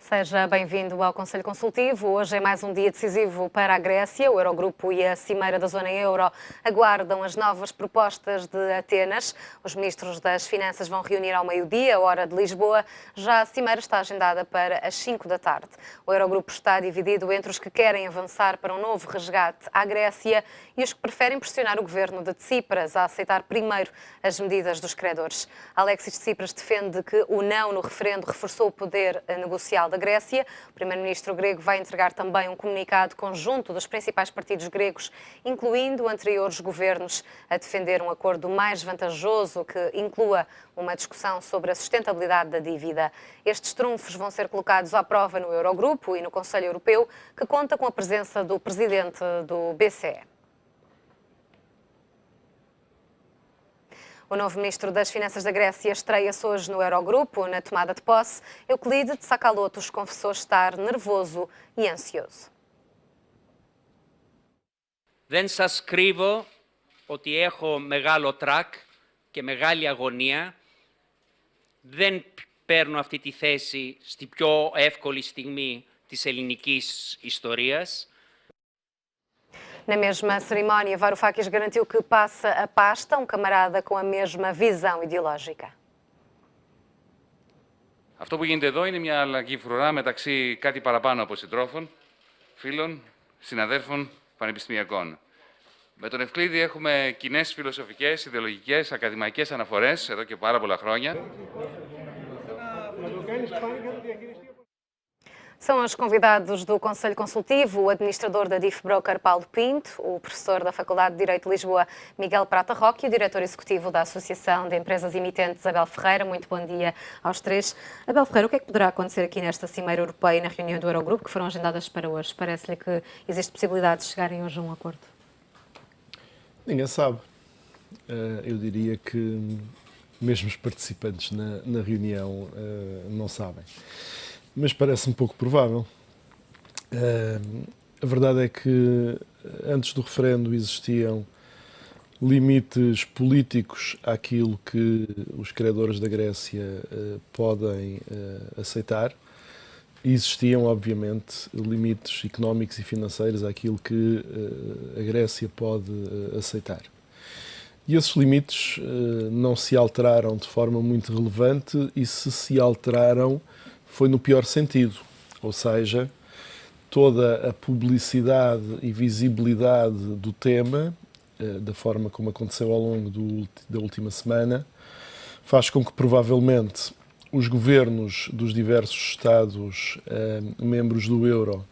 Seja bem-vindo ao Conselho Consultivo. Hoje é mais um dia decisivo para a Grécia. O Eurogrupo e a Cimeira da Zona Euro aguardam as novas propostas de Atenas. Os ministros das Finanças vão reunir ao meio-dia, hora de Lisboa. Já a Cimeira está agendada para as 5 da tarde. O Eurogrupo está dividido entre os que querem avançar para um novo resgate à Grécia e os que preferem pressionar o governo de Tsipras a aceitar primeiro as medidas dos credores. Alexis Tsipras defende que o não no referendo reforçou o poder negocial da Grécia. O primeiro-ministro grego vai entregar também um comunicado conjunto dos principais partidos gregos, incluindo anteriores governos, a defender um acordo mais vantajoso que inclua uma discussão sobre a sustentabilidade da dívida. Estes trunfos vão ser colocados à prova no Eurogrupo e no Conselho Europeu, que conta com a presença do presidente do BCE. O novo ministro das Finanças da Grécia estreia-se hoje no Eurogrupo. Na tomada de posse, Euclide Tsakalotos confessou estar nervoso e ansioso. Δεν σας κρύβω ότι έχω μεγάλο τρακ και μεγάλη αγωνία. Δεν παίρνω αυτή τη θέση στη πιο εύκολη στιγμή της ελληνικής ιστορίας. Na mesma cerimónia, Varoufakis garantiu que passa a pasta um camarada com a mesma visão ideológica. Αυτό που γίνεται εδώ είναι μια αλλαγή φρουρά μεταξύ κάτι παραπάνω από συντρόφων, φίλων, συναδέρφων, πανεπιστημιακών. Με τον Ευκλήδη έχουμε κοινές φιλοσοφικές, ιδεολογικές, ακαδημαϊκές αναφορές εδώ και πάρα πολλά χρόνια. São os convidados do Conselho Consultivo, o administrador da DIF Broker, Paulo Pinto, o professor da Faculdade de Direito de Lisboa, Miguel Prata Roque, e o diretor executivo da Associação de Empresas Emitentes, Abel Ferreira. Muito bom dia aos três. Abel Ferreira, o que é que poderá acontecer aqui nesta Cimeira Europeia e na reunião do Eurogrupo, que foram agendadas para hoje? Parece-lhe que existe possibilidade de chegarem hoje a um acordo? Ninguém sabe. Eu diria que mesmo os participantes na reunião não sabem. Mas parece-me pouco provável. A verdade é que antes do referendo existiam limites políticos àquilo que os credores da Grécia podem aceitar. E existiam, obviamente, limites económicos e financeiros àquilo que a Grécia pode aceitar. E esses limites não se alteraram de forma muito relevante e se alteraram foi no pior sentido, ou seja, toda a publicidade e visibilidade do tema, da forma como aconteceu ao longo da última semana, faz com que provavelmente os governos dos diversos Estados membros do euro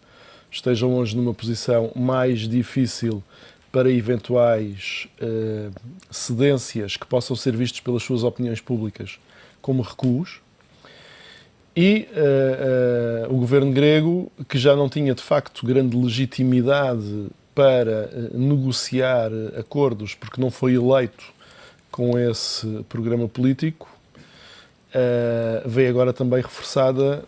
estejam hoje numa posição mais difícil para eventuais cedências que possam ser vistos pelas suas opiniões públicas como recuos. E o governo grego, que já não tinha de facto grande legitimidade para negociar acordos, porque não foi eleito com esse programa político, veio agora também reforçada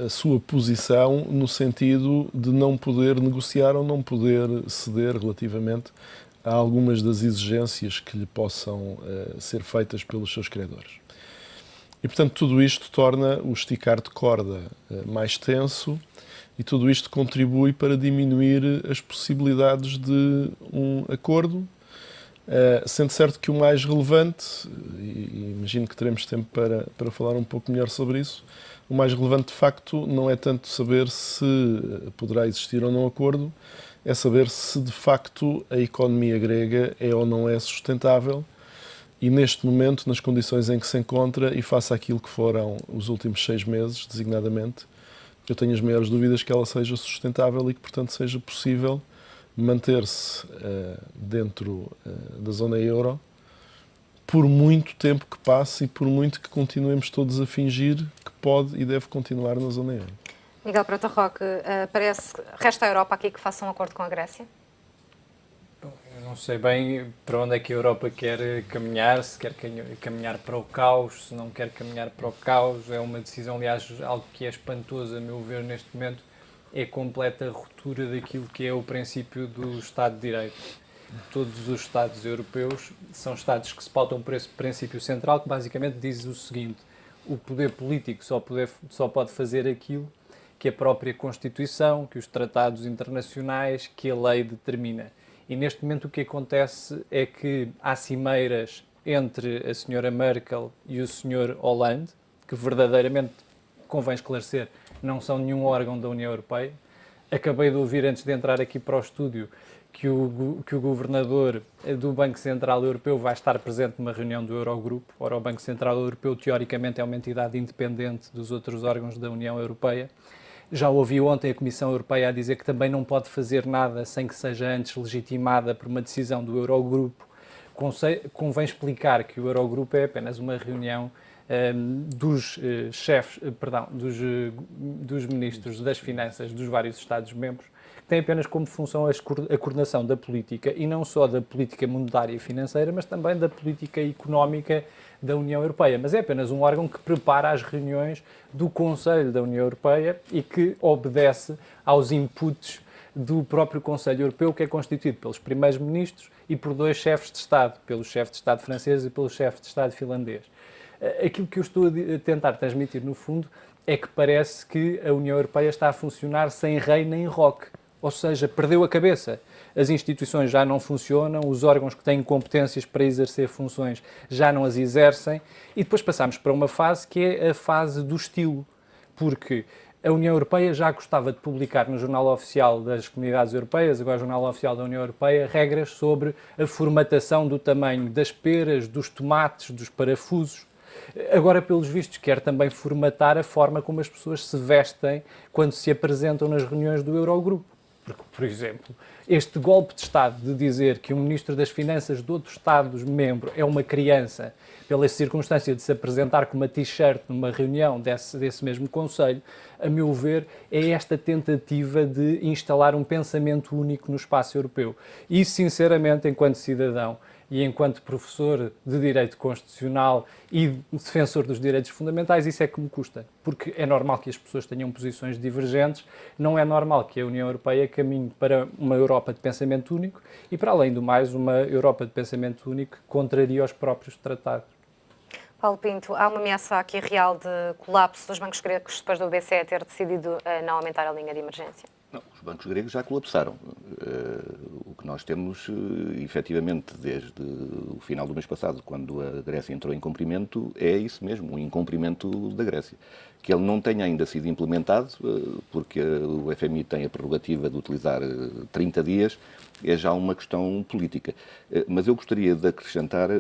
a sua posição no sentido de não poder negociar ou não poder ceder relativamente a algumas das exigências que lhe possam ser feitas pelos seus credores. E, portanto, tudo isto torna o esticar de corda mais tenso e tudo isto contribui para diminuir as possibilidades de um acordo, sendo certo que o mais relevante, e imagino que teremos tempo para falar um pouco melhor sobre isso, o mais relevante, de facto, não é tanto saber se poderá existir ou não acordo, é saber se, de facto, a economia grega é ou não é sustentável. E neste momento, nas condições em que se encontra e face àquilo que foram os últimos 6 meses, designadamente, eu tenho as maiores dúvidas que ela seja sustentável e que, portanto, seja possível manter-se dentro da zona euro por muito tempo que passe e por muito que continuemos todos a fingir que pode e deve continuar na zona euro. Miguel Prata Roque, resta a Europa aqui que faça um acordo com a Grécia? Não sei bem para onde é que a Europa quer caminhar, se quer caminhar para o caos, se não quer caminhar para o caos. É uma decisão, aliás, algo que é espantoso, a meu ver, neste momento, é a completa ruptura daquilo que é o princípio do Estado de Direito. Todos os Estados europeus são Estados que se pautam por esse princípio central, que basicamente diz o seguinte: o poder político só pode fazer aquilo que a própria Constituição, que os tratados internacionais, que a lei determina. E neste momento o que acontece é que há cimeiras entre a senhora Merkel e o senhor Hollande, que verdadeiramente, convém esclarecer, não são nenhum órgão da União Europeia. Acabei de ouvir, antes de entrar aqui para o estúdio, que o governador do Banco Central Europeu vai estar presente numa reunião do Eurogrupo. Ora, o Banco Central Europeu, teoricamente, é uma entidade independente dos outros órgãos da União Europeia. Já ouvi ontem a Comissão Europeia a dizer que também não pode fazer nada sem que seja antes legitimada por uma decisão do Eurogrupo. Convém explicar que o Eurogrupo é apenas uma reunião dos ministros das finanças dos vários Estados-membros, que tem apenas como função a coordenação da política, e não só da política monetária e financeira, mas também da política económica da União Europeia. Mas é apenas um órgão que prepara as reuniões do Conselho da União Europeia e que obedece aos inputs do próprio Conselho Europeu, que é constituído pelos primeiros ministros e por 2 chefes de Estado, pelo chefe de Estado francês e pelo chefe de Estado finlandês. Aquilo que eu estou a tentar transmitir, no fundo, é que parece que a União Europeia está a funcionar sem rei nem roque, ou seja, perdeu a cabeça. As instituições já não funcionam, os órgãos que têm competências para exercer funções já não as exercem, e depois passamos para uma fase que é a fase do estilo, porque a União Europeia já gostava de publicar no Jornal Oficial das Comunidades Europeias, agora o Jornal Oficial da União Europeia, regras sobre a formatação do tamanho das peras, dos tomates, dos parafusos. Agora, pelos vistos, quer também formatar a forma como as pessoas se vestem quando se apresentam nas reuniões do Eurogrupo. Porque, por exemplo, este golpe de Estado de dizer que o Ministro das Finanças de outro Estado-membro é uma criança, pela circunstância de se apresentar com uma t-shirt numa reunião desse mesmo Conselho, a meu ver, é esta tentativa de instalar um pensamento único no espaço europeu. E, sinceramente, enquanto cidadão e enquanto professor de Direito Constitucional e defensor dos direitos fundamentais, isso é que me custa. Porque é normal que as pessoas tenham posições divergentes, não é normal que a União Europeia caminhe para uma Europa de pensamento único e, para além do mais, uma Europa de pensamento único que contraria os próprios tratados. Paulo Pinto, há uma ameaça aqui real de colapso dos bancos gregos depois do BCE ter decidido não aumentar a linha de emergência? Não, os bancos gregos já colapsaram. O que nós temos, efetivamente, desde o final do mês passado, quando a Grécia entrou em incumprimento, é isso mesmo, um incumprimento da Grécia. Que ele não tenha ainda sido implementado, porque o FMI tem a prerrogativa de utilizar 30 dias, é já uma questão política. Mas eu gostaria de acrescentar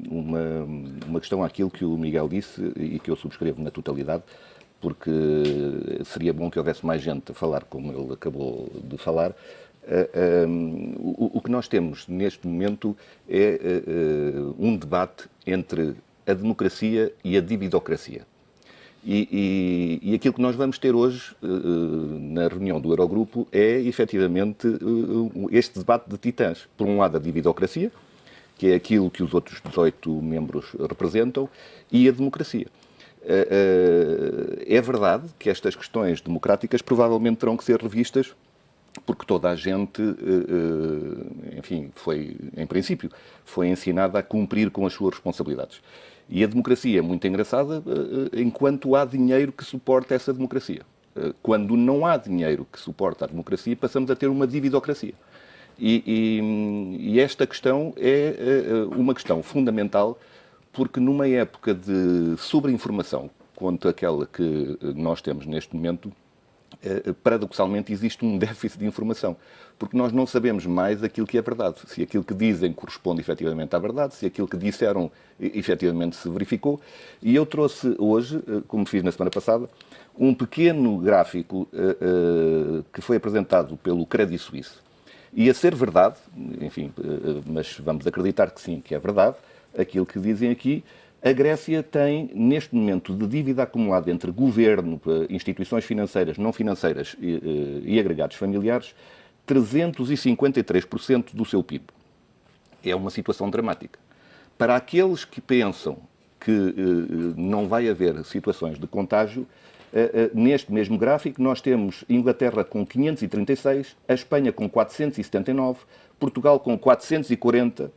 uma questão àquilo que o Miguel disse e que eu subscrevo na totalidade, porque seria bom que houvesse mais gente a falar como ele acabou de falar. O que nós temos neste momento é um debate entre a democracia e a dividocracia. E aquilo que nós vamos ter hoje na reunião do Eurogrupo é, efetivamente, este debate de titãs. Por um lado, a dividocracia, que é aquilo que os outros 18 membros representam, e a democracia. É verdade que estas questões democráticas provavelmente terão que ser revistas, porque toda a gente, enfim, em princípio, foi ensinada a cumprir com as suas responsabilidades. E a democracia é muito engraçada enquanto há dinheiro que suporta essa democracia. Quando não há dinheiro que suporta a democracia, passamos a ter uma dividocracia. E esta questão é uma questão fundamental, porque numa época de sobreinformação, quanto àquela que nós temos neste momento, paradoxalmente existe um déficit de informação, porque nós não sabemos mais aquilo que é verdade, se aquilo que dizem corresponde efetivamente à verdade, se aquilo que disseram efetivamente se verificou. E eu trouxe hoje, como fiz na semana passada, um pequeno gráfico que foi apresentado pelo Credit Suisse. E a ser verdade, enfim, mas vamos acreditar que sim, que é verdade, aquilo que dizem aqui, a Grécia tem, neste momento, de dívida acumulada entre governo, instituições financeiras, não financeiras e agregados familiares, 353% do seu PIB. É uma situação dramática. Para aqueles que pensam que não vai haver situações de contágio, neste mesmo gráfico nós temos Inglaterra com 536, a Espanha com 479, Portugal com 440,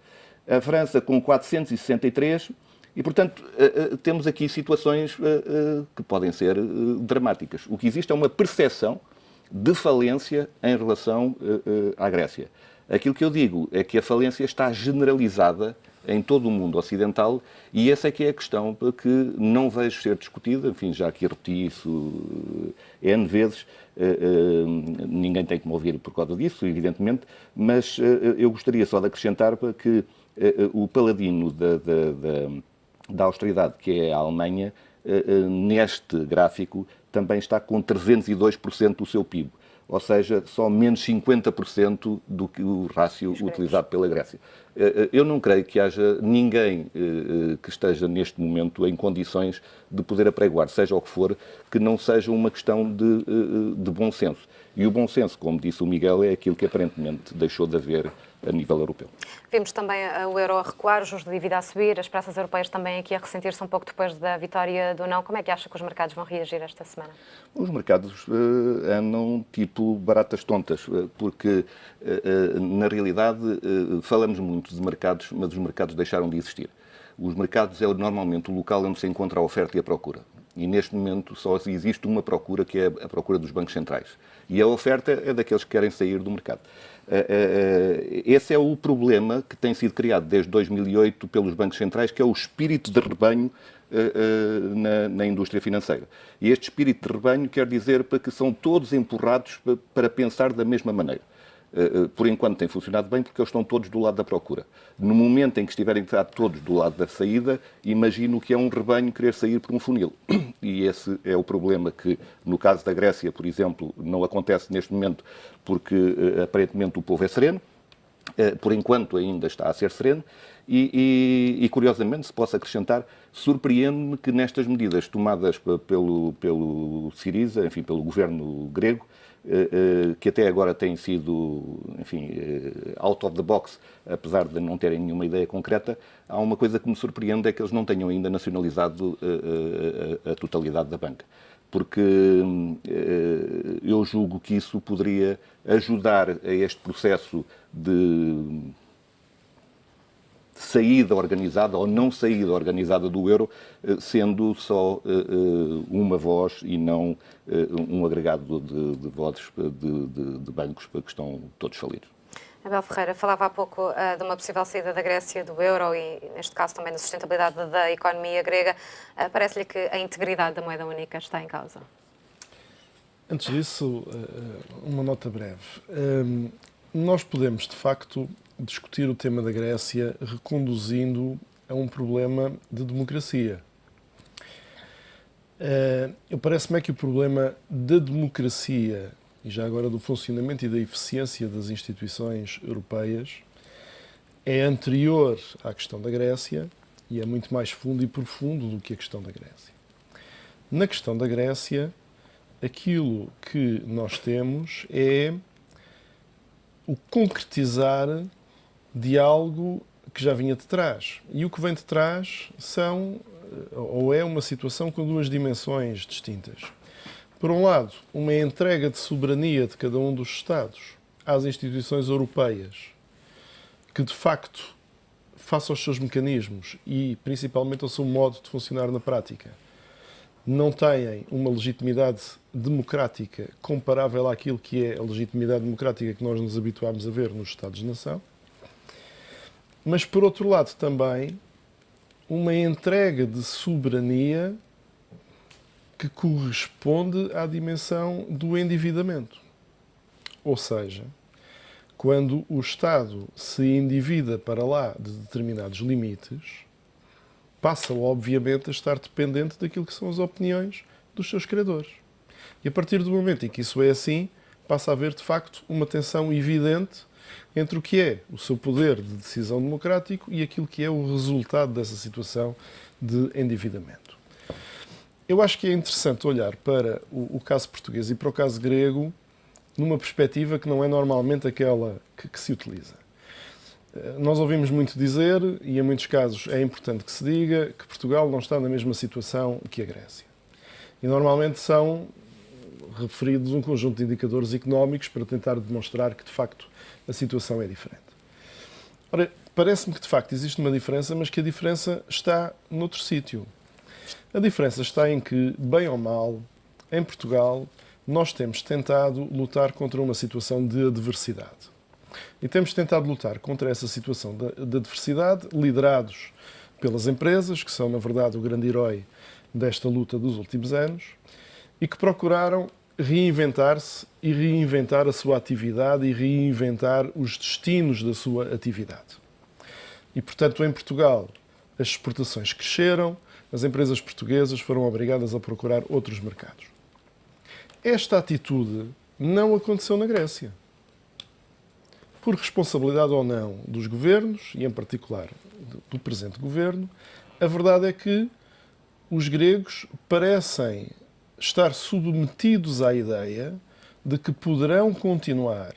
a França com 463, E, portanto, temos aqui situações que podem ser dramáticas. O que existe é uma percepção de falência em relação à Grécia. Aquilo que eu digo é que a falência está generalizada em todo o mundo ocidental e essa é que é a questão que não vejo ser discutida. Enfim, já aqui repeti isso N vezes, ninguém tem que me ouvir por causa disso, evidentemente, mas eu gostaria só de acrescentar que o paladino da austeridade, que é a Alemanha, neste gráfico também está com 302% do seu PIB. Ou seja, só menos 50% do que o rácio utilizado pela Grécia. Eu não creio que haja ninguém que esteja neste momento em condições de poder apregoar, seja o que for, que não seja uma questão de bom senso. E o bom senso, como disse o Miguel, é aquilo que aparentemente deixou de haver a nível europeu. Vimos também o euro a recuar, os juros de dívida a subir, as praças europeias também aqui a ressentir-se um pouco depois da vitória do não. Como é que acha que os mercados vão reagir esta semana? Os mercados andam tipo baratas tontas, porque na realidade falamos muito de mercados, mas os mercados deixaram de existir. Os mercados é normalmente o local onde se encontra a oferta e a procura. E neste momento só existe uma procura, que é a procura dos bancos centrais. E a oferta é daqueles que querem sair do mercado. Esse é o problema que tem sido criado desde 2008 pelos bancos centrais, que é o espírito de rebanho na indústria financeira. E este espírito de rebanho quer dizer que são todos empurrados para pensar da mesma maneira. Por enquanto tem funcionado bem porque eles estão todos do lado da procura. No momento em que estiverem todos do lado da saída, imagino que é um rebanho querer sair por um funil. E esse é o problema que, no caso da Grécia, por exemplo, não acontece neste momento porque aparentemente o povo é sereno. Por enquanto ainda está a ser sereno e curiosamente, se posso acrescentar, surpreende-me que nestas medidas tomadas pelo Syriza, enfim, pelo governo grego, que até agora têm sido, enfim, out of the box, apesar de não terem nenhuma ideia concreta, há uma coisa que me surpreende, é que eles não tenham ainda nacionalizado a totalidade da banca. Porque eu julgo que isso poderia ajudar a este processo de saída organizada ou não saída organizada do euro, sendo só uma voz e não um agregado de vozes de bancos que estão todos falidos. Abel Ferreira, falava há pouco de uma possível saída da Grécia do euro e, neste caso, também da sustentabilidade da economia grega. Parece-lhe que a integridade da moeda única está em causa? Antes disso, uma nota breve. Nós podemos, de facto, discutir o tema da Grécia reconduzindo a um problema de democracia. Parece-me que o problema da democracia e já agora do funcionamento e da eficiência das instituições europeias é anterior à questão da Grécia e é muito mais fundo e profundo do que a questão da Grécia. Na questão da Grécia, aquilo que nós temos é o concretizar de algo que já vinha de trás. E o que vem de trás é uma situação com duas dimensões distintas. Por um lado, uma entrega de soberania de cada um dos Estados às instituições europeias, que de facto, face aos seus mecanismos e principalmente ao seu modo de funcionar na prática, não têm uma legitimidade democrática comparável àquilo que é a legitimidade democrática que nós nos habituámos a ver nos Estados-nação. Mas, por outro lado, também uma entrega de soberania que corresponde à dimensão do endividamento. Ou seja, quando o Estado se endivida para lá de determinados limites, passa, obviamente, a estar dependente daquilo que são as opiniões dos seus credores. E a partir do momento em que isso é assim, passa a haver, de facto, uma tensão evidente entre o que é o seu poder de decisão democrático e aquilo que é o resultado dessa situação de endividamento. Eu acho que é interessante olhar para o caso português e para o caso grego numa perspectiva que não é normalmente aquela que se utiliza. Nós ouvimos muito dizer, e em muitos casos é importante que se diga, que Portugal não está na mesma situação que a Grécia. E normalmente são referidos um conjunto de indicadores económicos para tentar demonstrar que, de facto, a situação é diferente. Ora, parece-me que de facto existe uma diferença, mas que a diferença está noutro sítio. A diferença está em que, bem ou mal, em Portugal, nós temos tentado lutar contra uma situação de adversidade. E temos tentado lutar contra essa situação de adversidade, liderados pelas empresas, que são, na verdade, o grande herói desta luta dos últimos anos, e que procuraram reinventar-se e reinventar a sua atividade e reinventar os destinos da sua atividade. E, portanto, em Portugal, as exportações cresceram, as empresas portuguesas foram obrigadas a procurar outros mercados. Esta atitude não aconteceu na Grécia. Por responsabilidade ou não dos governos, e em particular do presente governo, a verdade é que os gregos parecem estar submetidos à ideia de que poderão continuar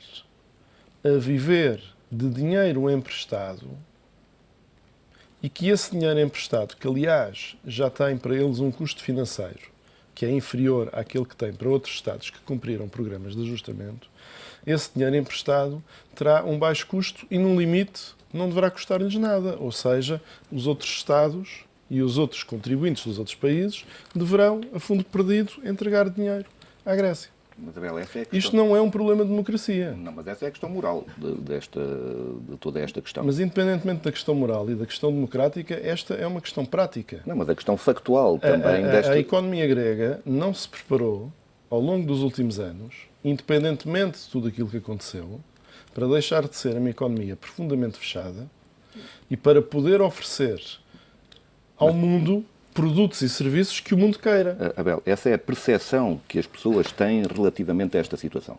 a viver de dinheiro emprestado e que esse dinheiro emprestado, que aliás já tem para eles um custo financeiro que é inferior àquele que tem para outros Estados que cumpriram programas de ajustamento, esse dinheiro emprestado terá um baixo custo e, no limite, não deverá custar-lhes nada. Ou seja, os outros Estados e os outros contribuintes dos outros países deverão, a fundo perdido, entregar dinheiro à Grécia. Mas, Abel, essa é a questão. Isto não é um problema de democracia. Não, mas essa é a questão moral de toda esta questão. Mas, independentemente da questão moral e da questão democrática, esta é uma questão prática. Não, mas a questão factual também A economia grega não se preparou, ao longo dos últimos anos, independentemente de tudo aquilo que aconteceu, para deixar de ser uma economia profundamente fechada e para poder oferecer ao mundo produtos e serviços que o mundo queira. Abel, essa é a percepção que as pessoas têm relativamente a esta situação.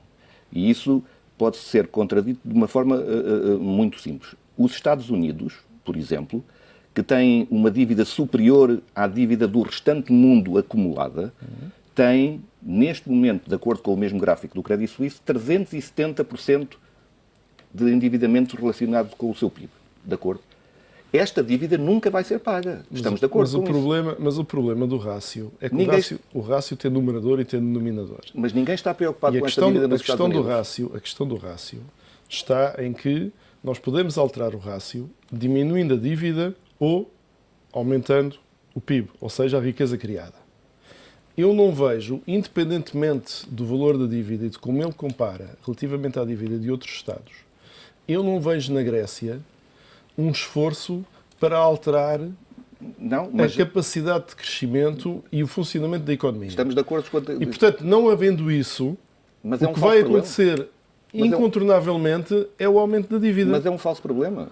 E isso pode ser contradito de uma forma muito simples. Os Estados Unidos, por exemplo, que têm uma dívida superior à dívida do restante mundo acumulada, têm, neste momento, de acordo com o mesmo gráfico do Credit Suisse, 370% de endividamento relacionado com o seu PIB. De acordo? Esta dívida nunca vai ser paga. Estamos de acordo com isso. Mas o problema do rácio é que o rácio tem numerador e tem denominador. Mas ninguém está preocupado com esta dívida nos Estados Unidos. A questão do rácio está em que nós podemos alterar o rácio diminuindo a dívida ou aumentando o PIB, ou seja, a riqueza criada. Eu não vejo, independentemente do valor da dívida e de como ele compara relativamente à dívida de outros Estados, eu não vejo na Grécia um esforço para alterar a capacidade de crescimento e o funcionamento da economia. Estamos de acordo com E, portanto, não havendo isso, o que vai acontecer incontornavelmente é o aumento da dívida. Mas é um falso problema,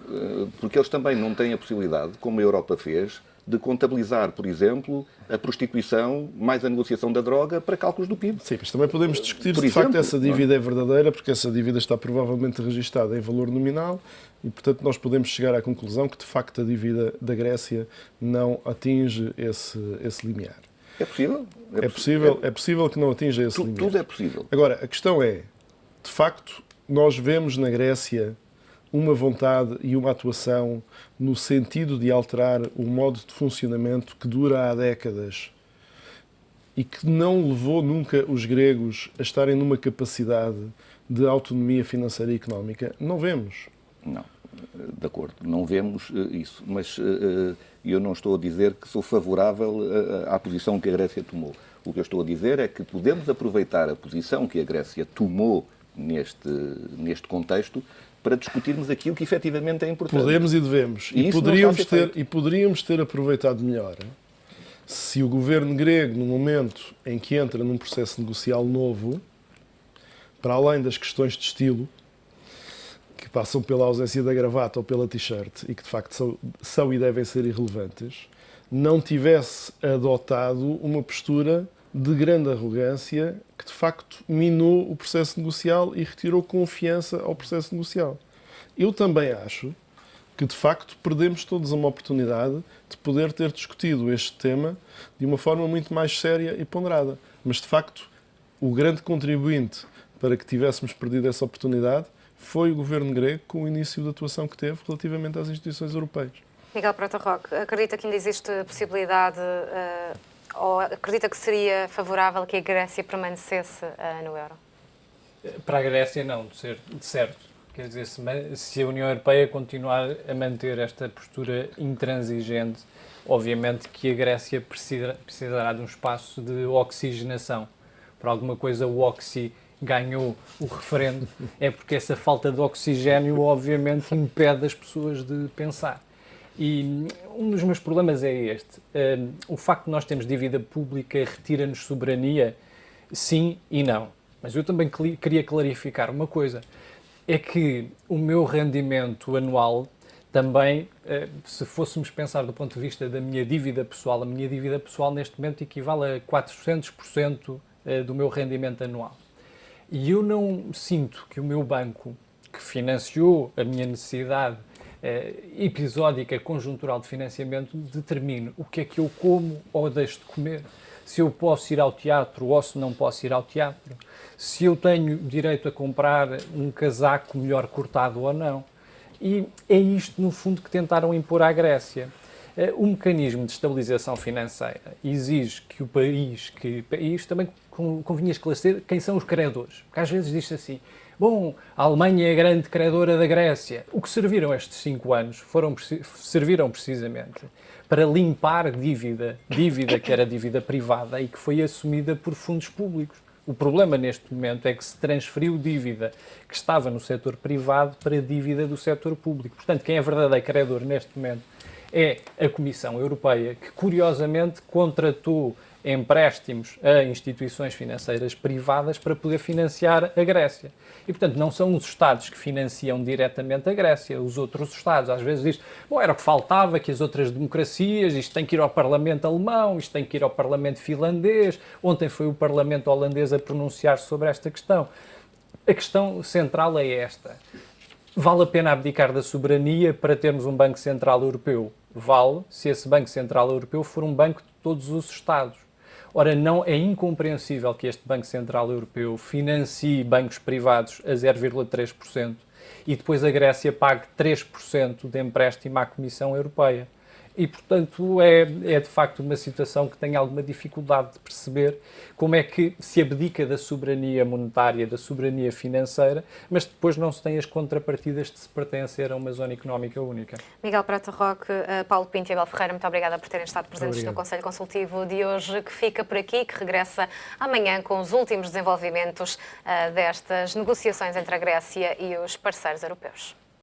porque eles também não têm a possibilidade, como a Europa fez, de contabilizar, por exemplo, a prostituição mais a negociação da droga para cálculos do PIB. Sim, mas também podemos discutir se de facto essa dívida é verdadeira, porque essa dívida está provavelmente registada em valor nominal e, portanto, nós podemos chegar à conclusão que, de facto, a dívida da Grécia não atinge esse limiar. É possível? É possível que não atinja esse limiar. Tudo é possível. Agora, a questão é, de facto, nós vemos na Grécia uma vontade e uma atuação no sentido de alterar o modo de funcionamento que dura há décadas e que não levou nunca os gregos a estarem numa capacidade de autonomia financeira e económica? Não vemos. Não, de acordo, não vemos isso, mas eu não estou a dizer que sou favorável à posição que a Grécia tomou. O que eu estou a dizer é que podemos aproveitar a posição que a Grécia tomou neste contexto para discutirmos aquilo que efetivamente é importante. Podemos e devemos. E poderíamos ter aproveitado melhor se o governo grego, no momento em que entra num processo negocial novo, para além das questões de estilo, que passam pela ausência da gravata ou pela t-shirt e que de facto são e devem ser irrelevantes, não tivesse adotado uma postura de grande arrogância que, de facto, minou o processo negocial e retirou confiança ao processo negocial. Eu também acho que, de facto, perdemos todos uma oportunidade de poder ter discutido este tema de uma forma muito mais séria e ponderada. Mas, de facto, o grande contribuinte para que tivéssemos perdido essa oportunidade foi o governo grego com o início da atuação que teve relativamente às instituições europeias. Miguel Prata Roque, acredita que ainda existe possibilidade ou acredita que seria favorável que a Grécia permanecesse no euro? Para a Grécia, não, de certo. Quer dizer, se a União Europeia continuar a manter esta postura intransigente, obviamente que a Grécia precisará de um espaço de oxigenação. Por alguma coisa o Oxi ganhou o referendo, é porque essa falta de oxigénio obviamente impede as pessoas de pensar. E um dos meus problemas é este. O facto de nós termos dívida pública retira-nos soberania? Sim e não. Mas eu também queria clarificar uma coisa. É que o meu rendimento anual também, se fôssemos pensar do ponto de vista da minha dívida pessoal, a minha dívida pessoal neste momento equivale a 400% do meu rendimento anual. E eu não sinto que o meu banco, que financiou a minha necessidade episódica, conjuntural de financiamento, determine o que é que eu como ou deixo de comer. Se eu posso ir ao teatro ou se não posso ir ao teatro. Se eu tenho direito a comprar um casaco melhor cortado ou não. E é isto, no fundo, que tentaram impor à Grécia. O mecanismo de estabilização financeira exige que o país, e isto também convinha esclarecer quem são os credores, porque às vezes diz-se assim, bom, a Alemanha é a grande credora da Grécia. O que serviram estes 5 anos serviram precisamente para limpar dívida que era dívida privada e que foi assumida por fundos públicos. O problema neste momento é que se transferiu dívida que estava no setor privado para dívida do setor público. Portanto, quem é verdadeiro credor neste momento é a Comissão Europeia, que curiosamente contratou empréstimos a instituições financeiras privadas para poder financiar a Grécia. E, portanto, não são os Estados que financiam diretamente a Grécia, os outros Estados. Às vezes diz, bom, era o que faltava, que as outras democracias, isto tem que ir ao Parlamento alemão, isto tem que ir ao Parlamento finlandês. Ontem foi o Parlamento holandês a pronunciar-se sobre esta questão. A questão central é esta. Vale a pena abdicar da soberania para termos um Banco Central Europeu? Vale, se esse Banco Central Europeu for um banco de todos os Estados. Ora, não é incompreensível que este Banco Central Europeu financie bancos privados a 0,3% e depois a Grécia pague 3% de empréstimo à Comissão Europeia. E, portanto, é de facto uma situação que tem alguma dificuldade de perceber como é que se abdica da soberania monetária, da soberania financeira, mas depois não se tem as contrapartidas de se pertencer a uma zona económica única. Miguel Prata Roque, Paulo Pinto e Abel Ferreira, muito obrigada por terem estado presentes no Conselho Consultivo de hoje, que fica por aqui, que regressa amanhã com os últimos desenvolvimentos destas negociações entre a Grécia e os parceiros europeus.